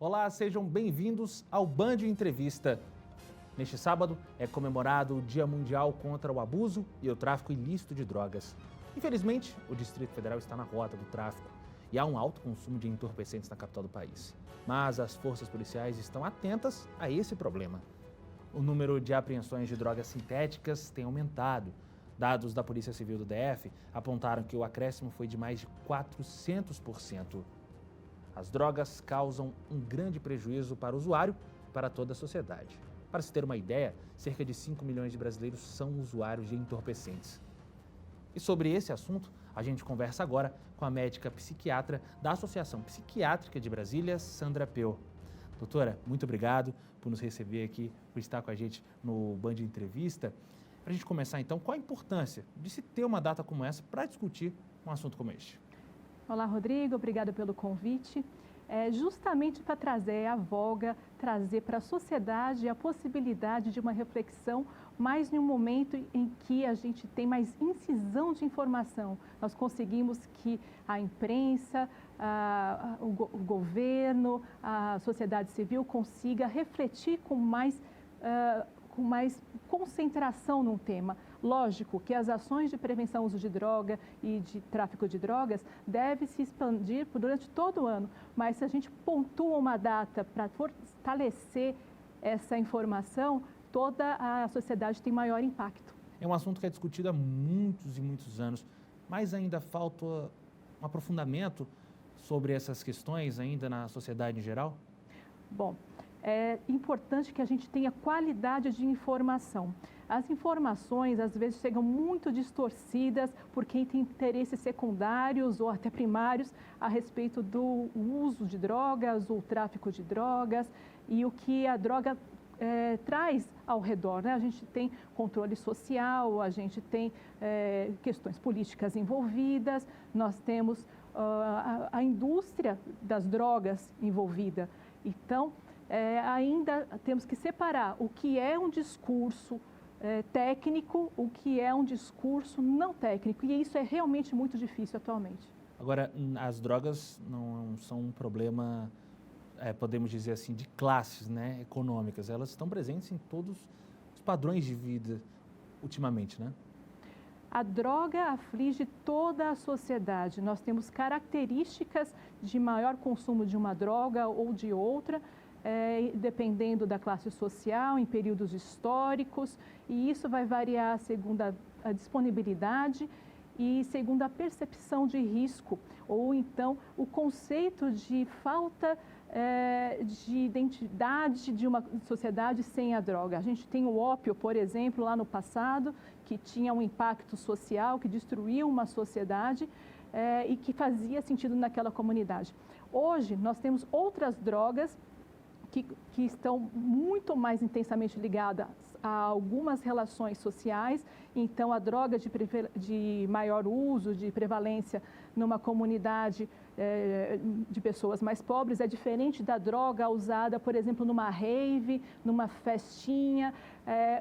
Olá, sejam bem-vindos ao Band Entrevista. Neste sábado é comemorado o Dia Mundial contra o Abuso e o Tráfico Ilícito de Drogas. Infelizmente, o Distrito Federal está na rota do tráfico e há um alto consumo de entorpecentes na capital do país. Mas as forças policiais estão atentas a esse problema. O número de apreensões de drogas sintéticas tem aumentado. Dados da Polícia Civil do DF apontaram que o acréscimo foi de mais de 400%. As drogas causam um grande prejuízo para o usuário e para toda a sociedade. Para se ter uma ideia, cerca de 5 milhões de brasileiros são usuários de entorpecentes. E sobre esse assunto, a gente conversa agora com a médica psiquiatra da Associação Psiquiátrica de Brasília, Sandra Peu. Doutora, muito obrigado por nos receber aqui, por estar com a gente no Band Entrevista. Para a gente começar então, qual a importância de se ter uma data como essa para discutir um assunto como este? Olá, Rodrigo, obrigada pelo convite. Justamente para trazer à voga, trazer para a sociedade a possibilidade de uma reflexão, mais em um momento em que a gente tem mais incisão de informação. Nós conseguimos que a imprensa, o governo, a sociedade civil consiga refletir com mais concentração num tema. Lógico que as ações de prevenção ao uso de droga e de tráfico de drogas devem se expandir durante todo o ano, mas se a gente pontua uma data para fortalecer essa informação, toda a sociedade tem maior impacto. É um assunto que é discutido há muitos e muitos anos, mas ainda falta um aprofundamento sobre essas questões ainda na sociedade em geral? Bom, é importante que a gente tenha qualidade de informação. As informações, às vezes, chegam muito distorcidas por quem tem interesses secundários ou até primários a respeito do uso de drogas, o tráfico de drogas e o que a droga traz ao redor, né? A gente tem controle social, a gente tem questões políticas envolvidas, nós temos a indústria das drogas envolvida. Então, ainda temos que separar o que é um discurso técnico, o que é um discurso não técnico, e isso é realmente muito difícil atualmente. Agora, as drogas não são um problema, podemos dizer assim, de classes, né, econômicas. Elas estão presentes em todos os padrões de vida ultimamente, né? A droga aflige toda a sociedade. Nós temos características de maior consumo de uma droga ou de outra, dependendo da classe social, em períodos históricos, e isso vai variar segundo a disponibilidade e segundo a percepção de risco, ou então o conceito de falta de identidade de uma sociedade sem a droga. A gente tem o ópio, por exemplo, lá no passado, que tinha um impacto social, que destruía uma sociedade e que fazia sentido naquela comunidade. Hoje, nós temos outras drogas que estão muito mais intensamente ligadas a algumas relações sociais. Então, a droga de maior uso, de prevalência numa comunidade de pessoas mais pobres é diferente da droga usada, por exemplo, numa rave, numa festinha.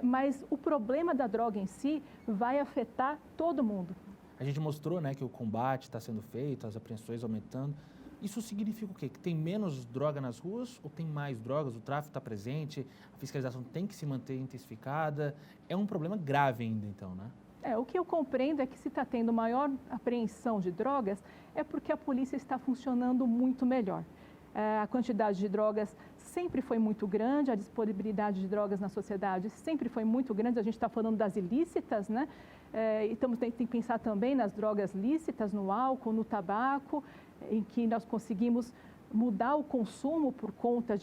Mas o problema da droga em si vai afetar todo mundo. A gente mostrou, né, que o combate está sendo feito, as apreensões aumentando. Isso significa o quê? Que tem menos droga nas ruas ou tem mais drogas? O tráfico está presente, a fiscalização tem que se manter intensificada? É um problema grave ainda, então, né? O que eu compreendo é que se está tendo maior apreensão de drogas é porque a polícia está funcionando muito melhor. A quantidade de drogas sempre foi muito grande, a disponibilidade de drogas na sociedade sempre foi muito grande. A gente está falando das ilícitas, né? Então tem que pensar também nas drogas lícitas, no álcool, no tabaco, em que nós conseguimos mudar o consumo por conta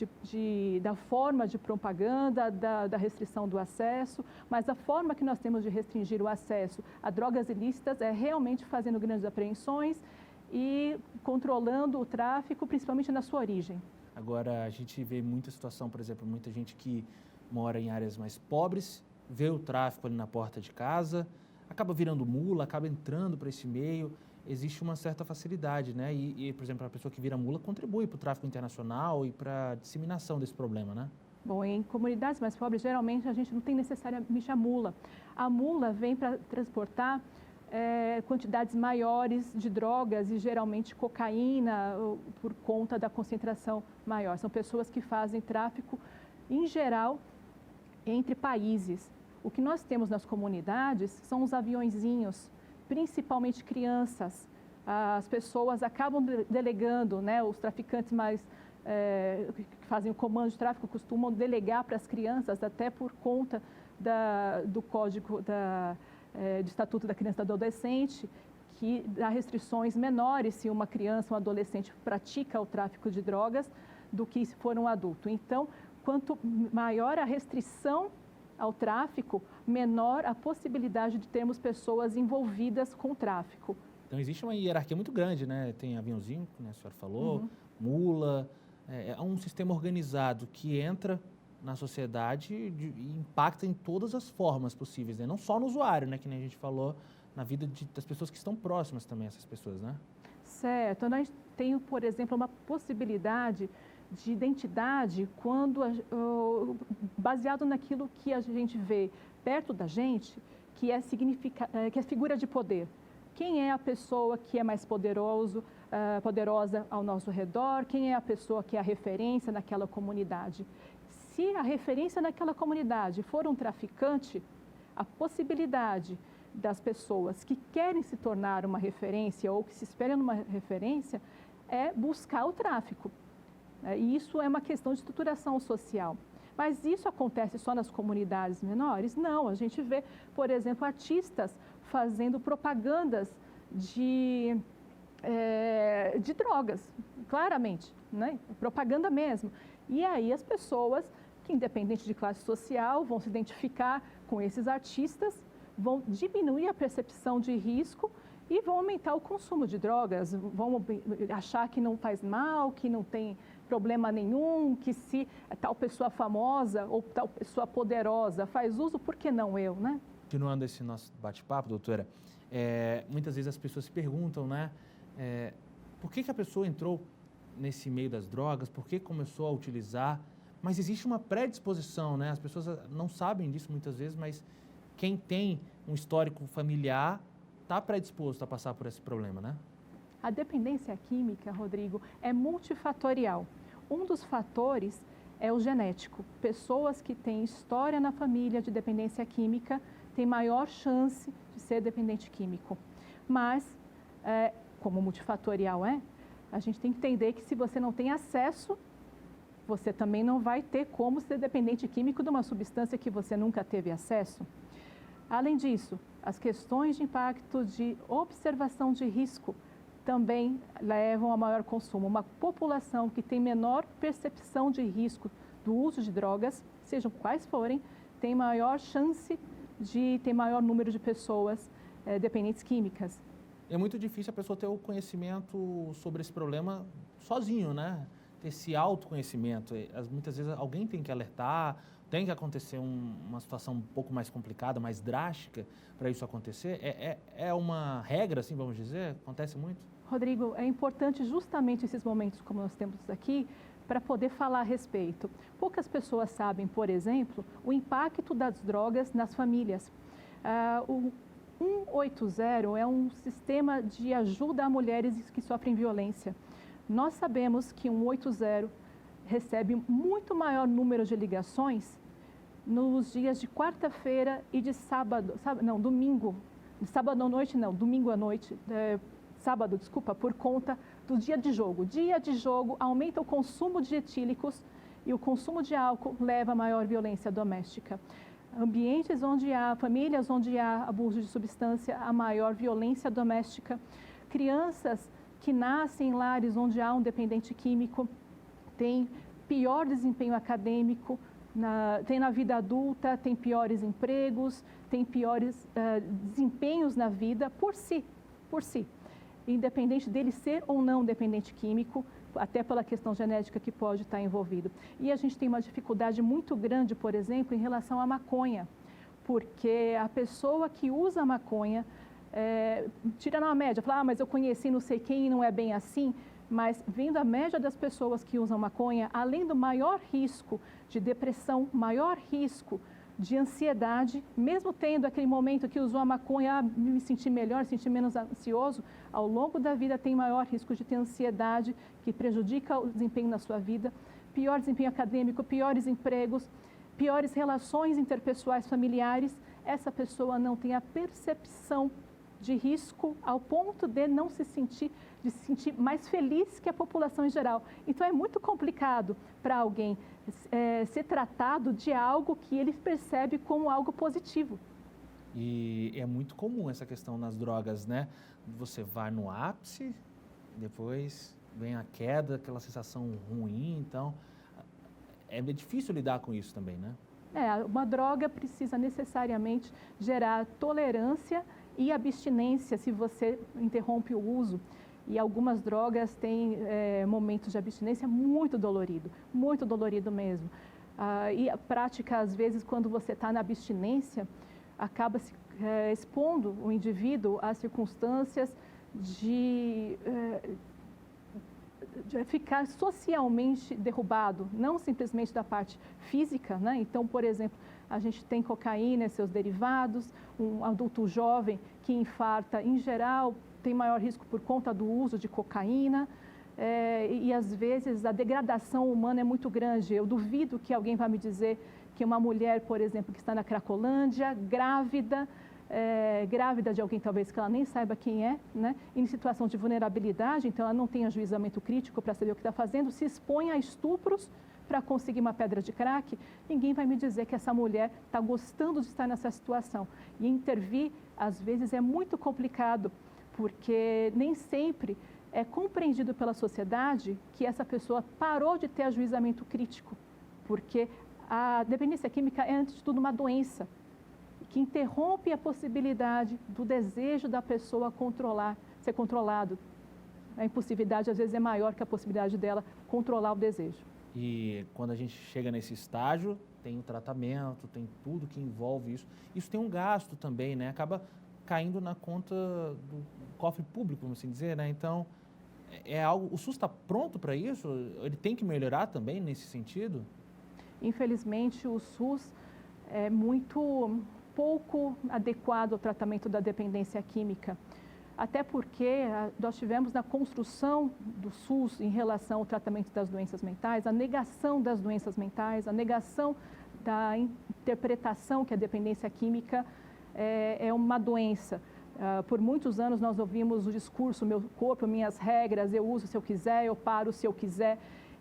da forma de propaganda, da restrição do acesso, mas a forma que nós temos de restringir o acesso a drogas ilícitas é realmente fazendo grandes apreensões e controlando o tráfico, principalmente na sua origem. Agora, a gente vê muita situação, por exemplo, muita gente que mora em áreas mais pobres, vê o tráfico ali na porta de casa, acaba virando mula, acaba entrando para esse meio. Existe uma certa facilidade, né? Por exemplo, a pessoa que vira mula contribui para o tráfico internacional e para a disseminação desse problema, né? Bom, em comunidades mais pobres, geralmente a gente não tem necessariamente a mula. A mula vem para transportar quantidades maiores de drogas e geralmente cocaína por conta da concentração maior. São pessoas que fazem tráfico, em geral, entre países. O que nós temos nas comunidades são os aviõezinhos, principalmente crianças. As pessoas acabam delegando, né, os traficantes que fazem o comando de tráfico costumam delegar para as crianças, até por conta do Código de Estatuto da Criança e do Adolescente, que dá restrições menores se uma criança ou um adolescente pratica o tráfico de drogas do que se for um adulto. Então, quanto maior a restrição ao tráfico, menor a possibilidade de termos pessoas envolvidas com o tráfico. Então, existe uma hierarquia muito grande, né? Tem aviãozinho, como a senhora falou, mula, é um sistema organizado que entra na sociedade e impacta em todas as formas possíveis, né? Não só no usuário, né? Que nem a gente falou, na vida das pessoas que estão próximas também, essas pessoas, né? Certo. Nós temos, por exemplo, uma possibilidade de identidade quando, baseado naquilo que a gente vê perto da gente, que é figura de poder. Quem é a pessoa que é mais poderosa ao nosso redor? Quem é a pessoa que é a referência naquela comunidade? Se a referência naquela comunidade for um traficante, a possibilidade das pessoas que querem se tornar uma referência ou que se esperam numa referência é buscar o tráfico. E isso é uma questão de estruturação social. Mas isso acontece só nas comunidades menores? Não, a gente vê, por exemplo, artistas fazendo propagandas de drogas, claramente, né? Propaganda mesmo. E aí as pessoas que, independente de classe social, vão se identificar com esses artistas, vão diminuir a percepção de risco e vão aumentar o consumo de drogas, vão achar que não faz mal, que não tem problema nenhum, que se tal pessoa famosa ou tal pessoa poderosa faz uso, por que não eu, né? Continuando esse nosso bate-papo, doutora, muitas vezes as pessoas se perguntam, né, por que a pessoa entrou nesse meio das drogas, por que começou a utilizar, mas existe uma predisposição, né? As pessoas não sabem disso muitas vezes, mas quem tem um histórico familiar está predisposto a passar por esse problema, né? A dependência química, Rodrigo, é multifatorial. Um dos fatores é o genético. Pessoas que têm história na família de dependência química têm maior chance de ser dependente químico. Mas, como multifatorial a gente tem que entender que se você não tem acesso, você também não vai ter como ser dependente químico de uma substância que você nunca teve acesso. Além disso, as questões de impacto de observação de risco também levam a maior consumo. Uma população que tem menor percepção de risco do uso de drogas, sejam quais forem, tem maior chance de ter maior número de pessoas dependentes químicas. É muito difícil a pessoa ter o conhecimento sobre esse problema sozinho, né? Ter esse autoconhecimento. Muitas vezes alguém tem que alertar, tem que acontecer uma situação um pouco mais complicada, mais drástica para isso acontecer. É uma regra, assim, vamos dizer? Acontece muito? Rodrigo, é importante justamente esses momentos como nós temos aqui para poder falar a respeito. Poucas pessoas sabem, por exemplo, o impacto das drogas nas famílias. O 180 é um sistema de ajuda a mulheres que sofrem violência. Nós sabemos que 180 recebe muito maior número de ligações nos dias de quarta-feira e de domingo. Sábado à noite não, domingo à noite. Sábado, desculpa, por conta do dia de jogo. Dia de jogo aumenta o consumo de etílicos e o consumo de álcool leva a maior violência doméstica. Ambientes onde famílias onde há abuso de substância, a maior violência doméstica. Crianças que nascem em lares onde há um dependente químico têm pior desempenho acadêmico, tem na vida adulta, tem piores empregos, tem piores desempenhos na vida por si. Independente dele ser ou não dependente químico, até pela questão genética que pode estar envolvido. E a gente tem uma dificuldade muito grande, por exemplo, em relação à maconha, porque a pessoa que usa a maconha, tirando uma média, fala, mas eu conheci não sei quem e não é bem assim, mas vendo a média das pessoas que usam maconha, além do maior risco de depressão, maior risco de ansiedade, mesmo tendo aquele momento que usou a maconha, me sentir melhor, me sentir menos ansioso, ao longo da vida tem maior risco de ter ansiedade, que prejudica o desempenho na sua vida, pior desempenho acadêmico, piores empregos, piores relações interpessoais familiares. Essa pessoa não tem a percepção de risco ao ponto de não se sentir mais feliz que a população em geral. Então é muito complicado para alguém ser tratado de algo que ele percebe como algo positivo. E é muito comum essa questão nas drogas, né? Você vai no ápice, depois vem a queda, aquela sensação ruim, então é difícil lidar com isso também, né? Uma droga precisa necessariamente gerar tolerância e abstinência se você interrompe o uso. E algumas drogas têm momentos de abstinência muito dolorido mesmo. E a prática, às vezes, quando você está na abstinência, acaba se expondo o indivíduo a circunstâncias de ficar socialmente derrubado, não simplesmente da parte física, né? Então, por exemplo, a gente tem cocaína e seus derivados, um adulto jovem que infarta, em geral, tem maior risco por conta do uso de cocaína, e às vezes a degradação humana é muito grande. Eu duvido que alguém vá me dizer que uma mulher, por exemplo, que está na Cracolândia, grávida de alguém talvez que ela nem saiba quem é, né? Em situação de vulnerabilidade, então ela não tem ajuizamento crítico para saber o que está fazendo, se expõe a estupros para conseguir uma pedra de crack, ninguém vai me dizer que essa mulher está gostando de estar nessa situação. E intervir, às vezes, é muito complicado, porque nem sempre é compreendido pela sociedade que essa pessoa parou de ter ajuizamento crítico, porque a dependência química é, antes de tudo, uma doença que interrompe a possibilidade do desejo da pessoa ser controlado. A impulsividade, às vezes, é maior que a possibilidade dela controlar o desejo. E quando a gente chega nesse estágio, tem o tratamento, tem tudo que envolve isso. Isso tem um gasto também, né? Acaba caindo na conta do cofre público, vamos assim dizer, né? Então, o SUS está pronto para isso? Ele tem que melhorar também nesse sentido? Infelizmente, o SUS é muito pouco adequado ao tratamento da dependência química. Até porque nós tivemos na construção do SUS em relação ao tratamento das doenças mentais, a negação das doenças mentais, a negação da interpretação que a dependência química é uma doença. Por muitos anos nós ouvimos o discurso, meu corpo, minhas regras, eu uso se eu quiser, eu paro se eu quiser.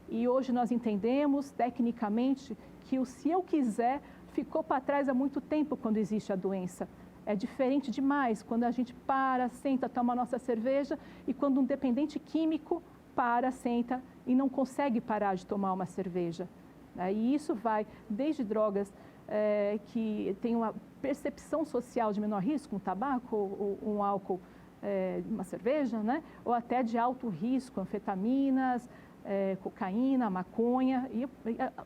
E hoje nós entendemos, tecnicamente, que o se eu quiser ficou para trás há muito tempo quando existe a doença. É diferente demais quando a gente para, senta, toma a nossa cerveja e quando um dependente químico para, senta e não consegue parar de tomar uma cerveja. E isso vai desde drogas que têm uma percepção social de menor risco, um tabaco ou um álcool, uma cerveja, né? Ou até de alto risco, anfetaminas, cocaína, maconha. E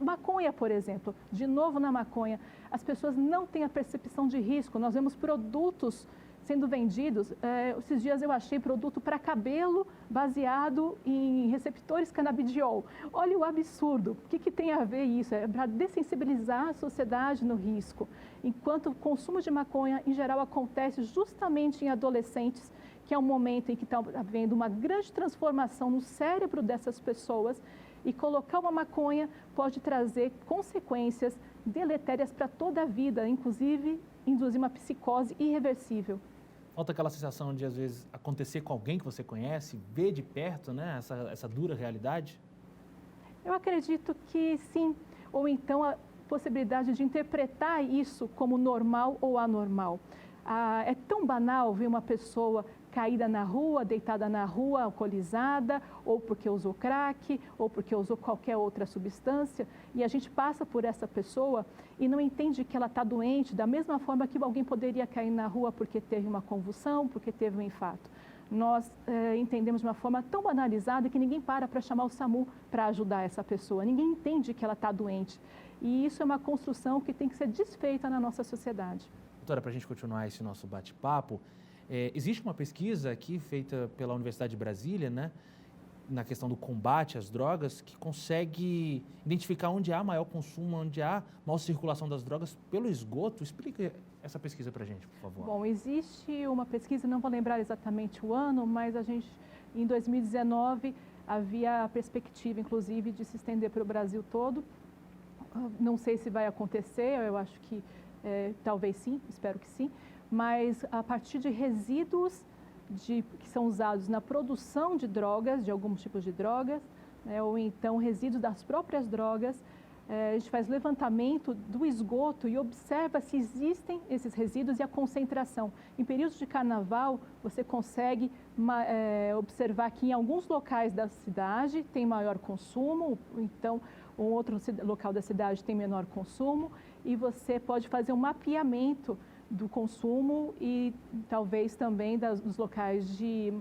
maconha, por exemplo, de novo na maconha, as pessoas não têm a percepção de risco. Nós vemos produtos sendo vendidos. Esses dias eu achei produto para cabelo baseado em receptores canabidiol. Olha o absurdo. O que tem a ver isso? É para dessensibilizar a sociedade no risco. Enquanto o consumo de maconha, em geral, acontece justamente em adolescentes, que é um momento em que está havendo uma grande transformação no cérebro dessas pessoas, e colocar uma maconha pode trazer consequências deletérias para toda a vida, inclusive induzir uma psicose irreversível. Falta aquela sensação de, às vezes, acontecer com alguém que você conhece, ver de perto, né, essa dura realidade? Eu acredito que sim, ou então a possibilidade de interpretar isso como normal ou anormal. É tão banal ver uma pessoa caída na rua, deitada na rua, alcoolizada, ou porque usou crack, ou porque usou qualquer outra substância, e a gente passa por essa pessoa e não entende que ela está doente, da mesma forma que alguém poderia cair na rua porque teve uma convulsão, porque teve um infarto. Nós entendemos de uma forma tão banalizada que ninguém para chamar o SAMU para ajudar essa pessoa, ninguém entende que ela está doente. E isso é uma construção que tem que ser desfeita na nossa sociedade. Doutora, para a gente continuar esse nosso bate-papo, existe uma pesquisa aqui feita pela Universidade de Brasília, né, na questão do combate às drogas, que consegue identificar onde há maior consumo, onde há maior circulação das drogas pelo esgoto. Explique essa pesquisa para a gente, por favor. Bom, existe uma pesquisa, não vou lembrar exatamente o ano, mas a gente, em 2019, havia a perspectiva, inclusive, de se estender para o Brasil todo. Não sei se vai acontecer, eu acho que talvez sim, espero que sim, mas a partir de resíduos que são usados na produção de drogas, de alguns tipos de drogas, né, ou então resíduos das próprias drogas, a gente faz levantamento do esgoto e observa se existem esses resíduos e a concentração. Em períodos de carnaval, você consegue observar que em alguns locais da cidade tem maior consumo, então um outro local da cidade tem menor consumo, e você pode fazer um mapeamento do consumo e talvez também dos locais de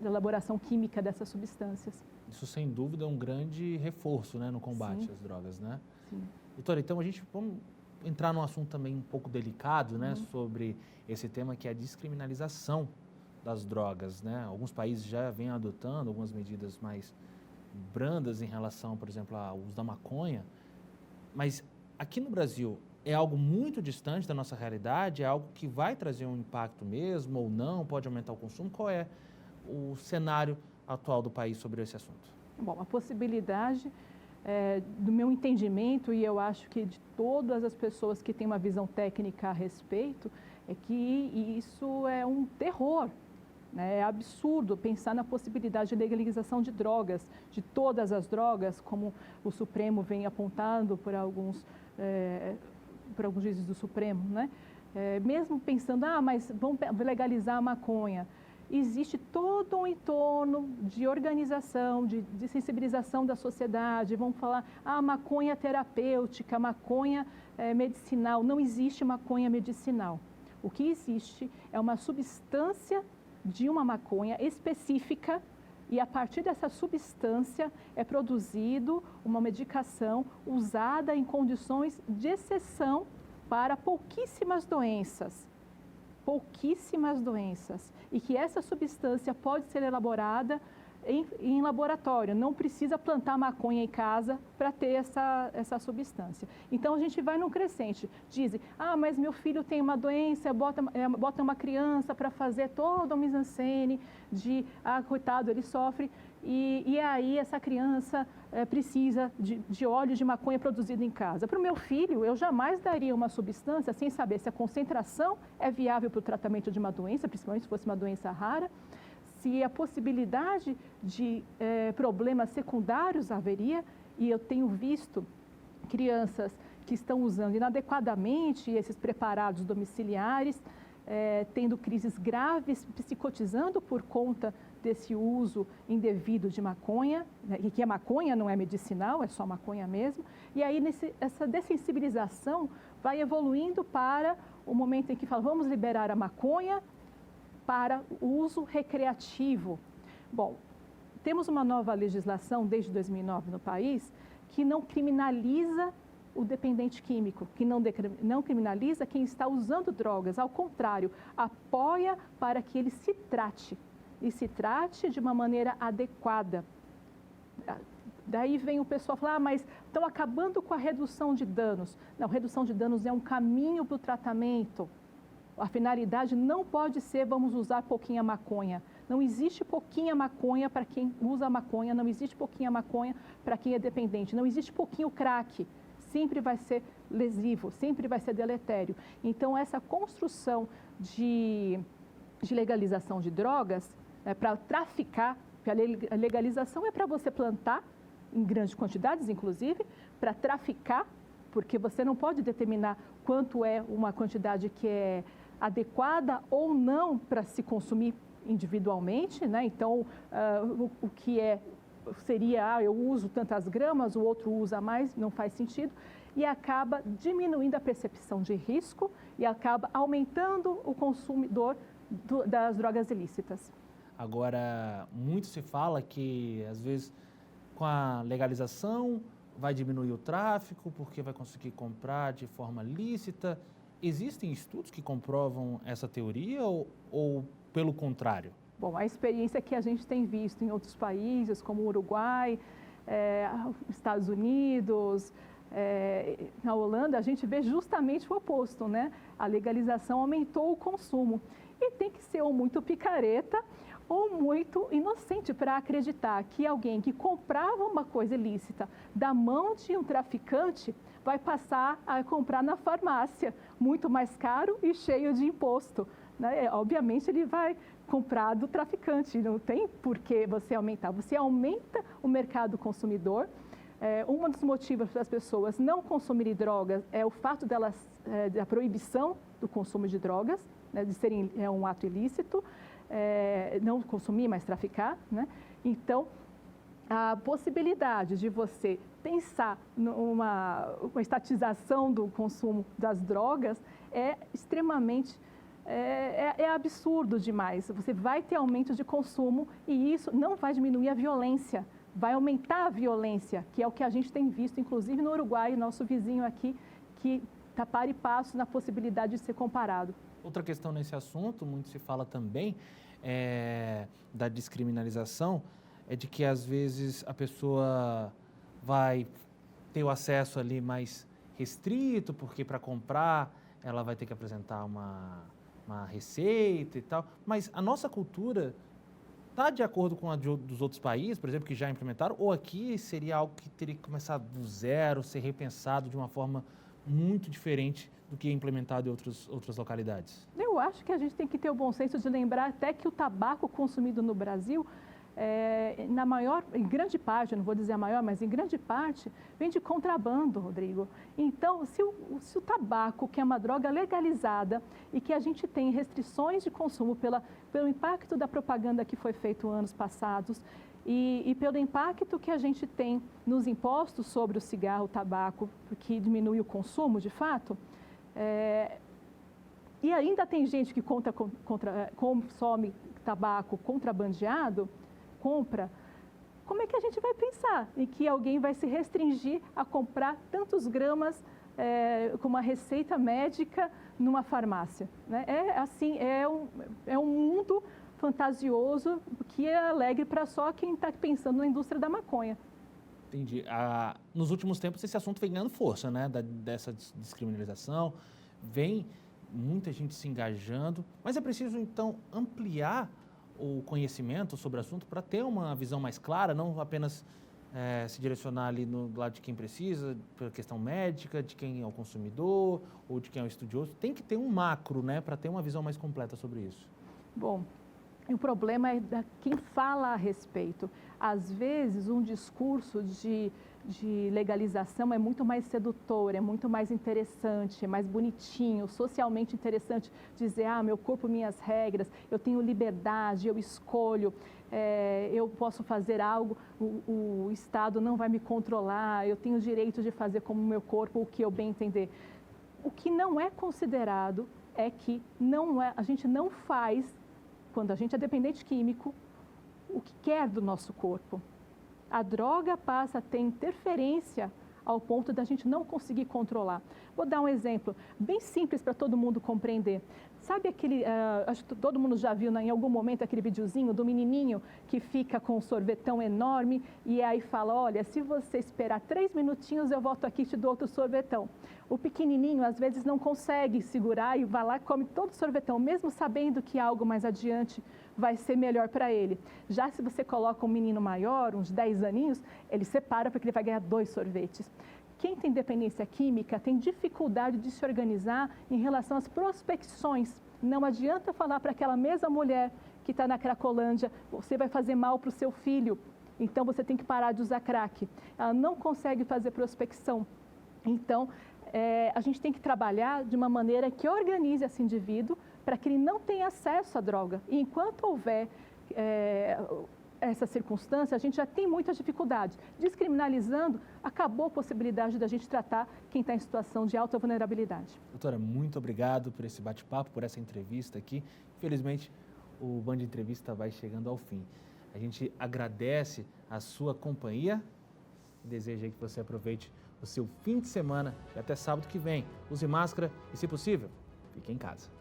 elaboração química dessas substâncias. Isso, sem dúvida, é um grande reforço, né, no combate Sim. às drogas, né? Sim. Doutora, então vamos entrar num assunto também um pouco delicado, né, sobre esse tema que é a descriminalização das drogas, né? Alguns países já vêm adotando algumas medidas mais brandas em relação, por exemplo, ao uso da maconha, mas aqui no Brasil é algo muito distante da nossa realidade, é algo que vai trazer um impacto mesmo ou não, pode aumentar o consumo? Qual é o cenário atual do país sobre esse assunto? Bom, a possibilidade, do meu entendimento, e eu acho que de todas as pessoas que têm uma visão técnica a respeito, é que isso é um terror. É absurdo pensar na possibilidade de legalização de drogas, de todas as drogas, como o Supremo vem apontando por alguns juízes do Supremo, né? Mesmo pensando, mas vamos legalizar a maconha. Existe todo um entorno de organização, de sensibilização da sociedade. Vamos falar, maconha terapêutica, maconha medicinal. Não existe maconha medicinal. O que existe é uma substância de uma maconha específica e a partir dessa substância é produzido uma medicação usada em condições de exceção para pouquíssimas doenças. Pouquíssimas doenças. E que essa substância pode ser elaborada em laboratório, não precisa plantar maconha em casa para ter essa substância. Então, a gente vai num crescente. Dizem, mas meu filho tem uma doença, bota uma criança para fazer toda uma mise-en-scène de, coitado, ele sofre, e aí essa criança precisa de óleo de maconha produzido em casa. Para o meu filho, eu jamais daria uma substância sem saber se a concentração é viável para o tratamento de uma doença, principalmente se fosse uma doença rara, se a possibilidade de problemas secundários haveria, e eu tenho visto crianças que estão usando inadequadamente esses preparados domiciliares, tendo crises graves, psicotizando por conta desse uso indevido de maconha, né, e que a maconha não é medicinal, é só maconha mesmo, e aí essa dessensibilização vai evoluindo para o momento em que fala, vamos liberar a maconha para o uso recreativo. Bom, temos uma nova legislação desde 2009 no país que não criminaliza o dependente químico, que não criminaliza quem está usando drogas, ao contrário, apoia para que ele se trate, e se trate de uma maneira adequada. Daí vem o pessoal falar, mas estão acabando com a redução de danos. Não, redução de danos é um caminho para o tratamento. A finalidade não pode ser, vamos usar pouquinha maconha. Não existe pouquinha maconha para quem usa maconha, não existe pouquinha maconha para quem é dependente, não existe pouquinho crack. Sempre vai ser lesivo, sempre vai ser deletério. Então, essa construção de legalização de drogas, para traficar, porque a legalização é para você plantar, em grandes quantidades, inclusive, para traficar, porque você não pode determinar quanto é uma quantidade que é adequada ou não para se consumir individualmente, né? Então, o que seria, eu uso tantas gramas, o outro usa mais, não faz sentido, e acaba diminuindo a percepção de risco e acaba aumentando o consumidor das drogas ilícitas. Agora, muito se fala que, às vezes, com a legalização, vai diminuir o tráfico, porque vai conseguir comprar de forma lícita. Existem estudos que comprovam essa teoria ou pelo contrário? Bom, a experiência que a gente tem visto em outros países, como o Uruguai, Estados Unidos, na Holanda, a gente vê justamente o oposto, né? A legalização aumentou o consumo. E tem que ser ou muito picareta ou muito inocente para acreditar que alguém que comprava uma coisa ilícita da mão de um traficante vai passar a comprar na farmácia, muito mais caro e cheio de imposto, né? Obviamente ele vai comprar do traficante, não tem por que você aumentar. Você aumenta o mercado consumidor. Um dos motivos para as pessoas não consumirem drogas é o fato da proibição do consumo de drogas, né, de serem um ato ilícito, não consumir, mas traficar, né? Então, a possibilidade de você pensar numa estatização do consumo das drogas é extremamente absurdo demais. Você vai ter aumento de consumo e isso não vai diminuir a violência, vai aumentar a violência, que é o que a gente tem visto, inclusive no Uruguai, nosso vizinho aqui, que está par e passo na possibilidade de ser comparado. Outra questão nesse assunto, muito se fala também da descriminalização, é de que às vezes a pessoa vai ter o acesso ali mais restrito, porque para comprar ela vai ter que apresentar uma receita e tal, mas a nossa cultura está de acordo com a dos outros países, por exemplo, que já implementaram, ou aqui seria algo que teria que começar do zero, ser repensado de uma forma muito diferente do que é implementado em outras localidades? Eu acho que a gente tem que ter o bom senso de lembrar até que o tabaco consumido no Brasil, em grande parte, não vou dizer a maior, mas em grande parte, vem de contrabando, Rodrigo. Então, se o tabaco, que é uma droga legalizada e que a gente tem restrições de consumo pelo impacto da propaganda que foi feito anos passados e pelo impacto que a gente tem nos impostos sobre o cigarro, o tabaco, que diminui o consumo, de fato, e ainda tem gente que consome tabaco contrabandeado, compra, como é que a gente vai pensar em que alguém vai se restringir a comprar tantos gramas com uma receita médica numa farmácia, né? É um mundo fantasioso que é alegre para só quem está pensando na indústria da maconha. Entendi. Nos últimos tempos esse assunto vem ganhando força, né? Dessa descriminalização, vem muita gente se engajando, mas é preciso então ampliar o conhecimento sobre o assunto para ter uma visão mais clara, não apenas se direcionar ali no lado de quem precisa, pela questão médica, de quem é o consumidor ou de quem é o estudioso. Tem que ter um macro, né, para ter uma visão mais completa sobre isso. Bom, o problema é quem fala a respeito. Às vezes, um discurso de legalização é muito mais sedutor, é muito mais interessante, é mais bonitinho, socialmente interessante dizer, meu corpo, minhas regras, eu tenho liberdade, eu escolho, eu posso fazer algo, o Estado não vai me controlar, eu tenho o direito de fazer como o meu corpo o que eu bem entender. O que não é considerado é que a gente não faz, quando a gente é dependente químico, o que quer do nosso corpo. A droga passa a ter interferência ao ponto da gente não conseguir controlar. Vou dar um exemplo bem simples para todo mundo compreender. Sabe acho que todo mundo já viu em algum momento aquele videozinho do menininho que fica com um sorvetão enorme e aí fala, olha, se você esperar 3 minutinhos eu volto aqui e te dou outro sorvetão. O pequenininho às vezes não consegue segurar e vai lá e come todo o sorvetão, mesmo sabendo que algo mais adiante vai ser melhor para ele. Já se você coloca um menino maior, uns 10 aninhos, ele separa porque ele vai ganhar 2 sorvetes. Quem tem dependência química tem dificuldade de se organizar em relação às prospecções. Não adianta falar para aquela mesma mulher que está na Cracolândia, você vai fazer mal para o seu filho, então você tem que parar de usar crack. Ela não consegue fazer prospecção. Então, a gente tem que trabalhar de uma maneira que organize esse indivíduo para que ele não tenha acesso à droga. E enquanto houver essa circunstância, a gente já tem muitas dificuldades. Descriminalizando, acabou a possibilidade da gente tratar quem está em situação de alta vulnerabilidade. Doutora, muito obrigado por esse bate-papo, por essa entrevista aqui. Infelizmente, o Band Entrevista vai chegando ao fim. A gente agradece a sua companhia e deseja que você aproveite o seu fim de semana e até sábado que vem. Use máscara e, se possível, fique em casa.